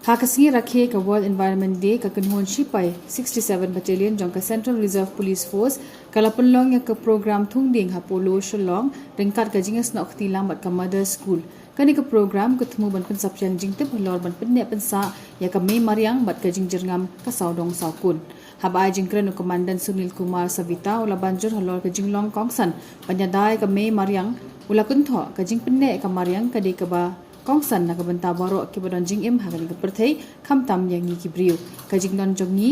Hakasi rakhe ka World Environment Day ka kanhon shipai 67 Battalion jong ka Central Reserve Police Force kalapunlong ya ka program thungding hapolo shalong ringkat ka jingas na okti lambat ka Mother School kani ka program ka thumu ban pensap yang jingtip lor ban penne pensa ya ka me mariang bat ka jingjirngam ka saudong saukun haba jingkren komandan Sunil Kumar Savita ula banjur halor ka jinglong kongsan panyadai ka me mariang ula kuntho ka jingpenne ka mariang ka de ka ba Kongsan na kabanta baro kibadon jing im hagali ka perthai khamtam yang ni kibriu ka jingdon jongni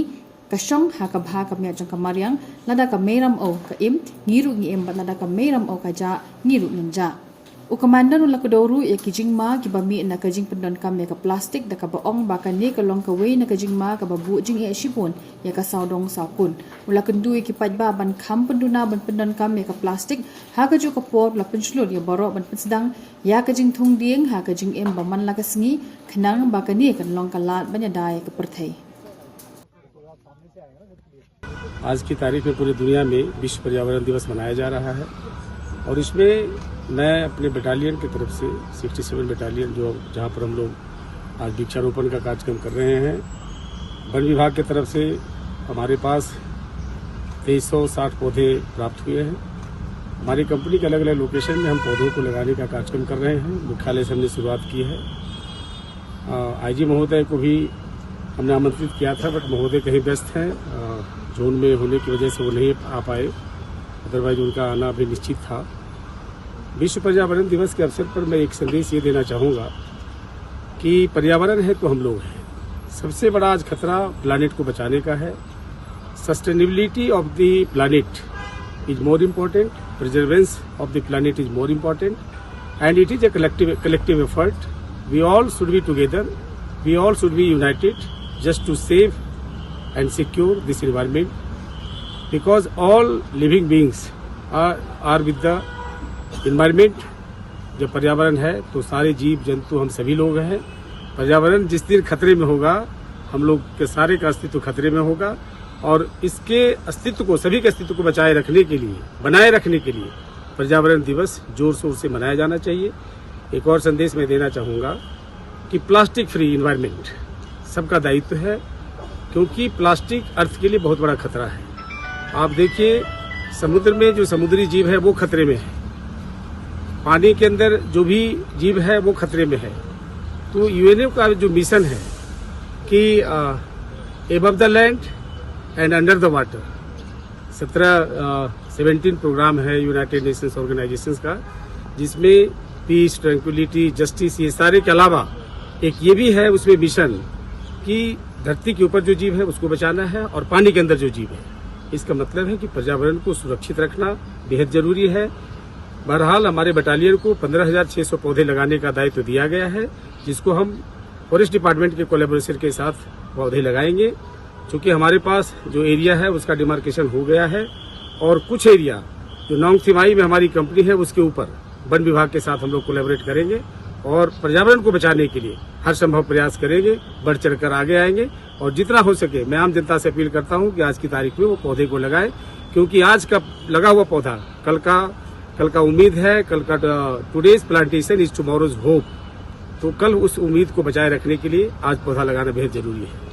ka shong ha ka bha ka mya jong ka mariang lada ka meram o ka im ngiru ngi em lada ka meram o ka ja ngiru nja u komandan ula kodoru ya ki jingma ki bami na ka jing pendon kam ya ka plastik da ka baong ba ka ne ka long ka wei na ka jingma ka babu jing e shipon ya ka saudong sakun ula kendu ki pajba ban kham penduna ban pendon kam ya ka plastik ha ka ju ka por la penslur ya baro ban sedang ya ka jing thung ding ha ka jing em ba man la ka sngi khnang ba ka ne kan long ka lat banya dai ka perthai आज की तारीख में पूरी दुनिया में विश्व पर्यावरण दिवस मनाया जा रहा है और इसमें मैं अपने बटालियन की तरफ से 67 बटालियन जो जहां पर हम लोग आज वृक्षारोपण का कार्यक्रम कर रहे हैं वन विभाग की तरफ से हमारे पास 2360 पौधे प्राप्त हुए हैं। हमारी कंपनी के अलग अलग लोकेशन में हम पौधों को लगाने का कार्यक्रम कर रहे हैं। मुख्यालय से हमने शुरुआत की है। आईजी महोदय को भी हमने आमंत्रित किया था बट महोदय कहीं व्यस्त हैं, जोन में होने की वजह से वो नहीं आ पाए, अदरवाइज उनका आना भी निश्चित था। विश्व पर्यावरण दिवस के अवसर पर मैं एक संदेश ये देना चाहूँगा कि पर्यावरण है तो हम लोग हैं। सबसे बड़ा आज खतरा प्लानिट को बचाने का है। Sustainability of the planet is more important, प्रिजर्वेंस of the planet is more important and it is a collective effort. We all should be together, we all should be united just to save and secure this environment because all living beings are with the environment. जब पर्यावरण है तो सारे जीव जंतु हम सभी लोग हैं। पर्यावरण जिस दिन खतरे में होगा हम लोग के सारे का अस्तित्व खतरे में होगा और इसके अस्तित्व को, सभी के अस्तित्व को बनाए रखने के लिए पर्यावरण दिवस जोर शोर से मनाया जाना चाहिए। एक और संदेश मैं देना चाहूँगा कि प्लास्टिक फ्री एनवायरनमेंट सबका दायित्व है क्योंकि प्लास्टिक अर्थ के लिए बहुत बड़ा खतरा है। आप देखिए समुद्र में जो समुद्री जीव है वो खतरे में है, पानी के अंदर जो भी जीव है वो खतरे में है। तो यूएनओ का जो मिशन है कि above the land and under the water 17 programme है यूनाइटेड नेशंस ऑर्गेनाइजेशंस का, जिसमें पीस, ट्रैंक्विलिटी, जस्टिस ये सारे के अलावा एक ये भी है उसमें मिशन कि धरती के ऊपर जो जीव है उसको बचाना है और पानी के अंदर जो जीव है। इसका मतलब है कि पर्यावरण को सुरक्षित रखना बेहद जरूरी है। बहरहाल हमारे बटालियन को 15,600 पौधे लगाने का दायित्व दिया गया है, जिसको हम फॉरेस्ट डिपार्टमेंट के कोलैबोरेशन के साथ पौधे लगाएंगे। चूंकि हमारे पास जो एरिया है उसका डिमार्केशन हो गया है और कुछ एरिया जो नोंगथिमाई में हमारी कंपनी है उसके ऊपर वन विभाग के साथ हम लोग कोलैबोरेट करेंगे और पर्यावरण को बचाने के लिए हर संभव प्रयास करेंगे, बढ़ चढ़कर आगे आएंगे और जितना हो सके मैं आम जनता से अपील करता हूं कि आज की तारीख में वो पौधे को लगाएं क्योंकि आज का लगा हुआ पौधा कल का उम्मीद है, कल का today's plantation is tomorrow's hope. तो कल उस उम्मीद को बचाए रखने के लिए आज पौधा लगाना बेहद जरूरी है।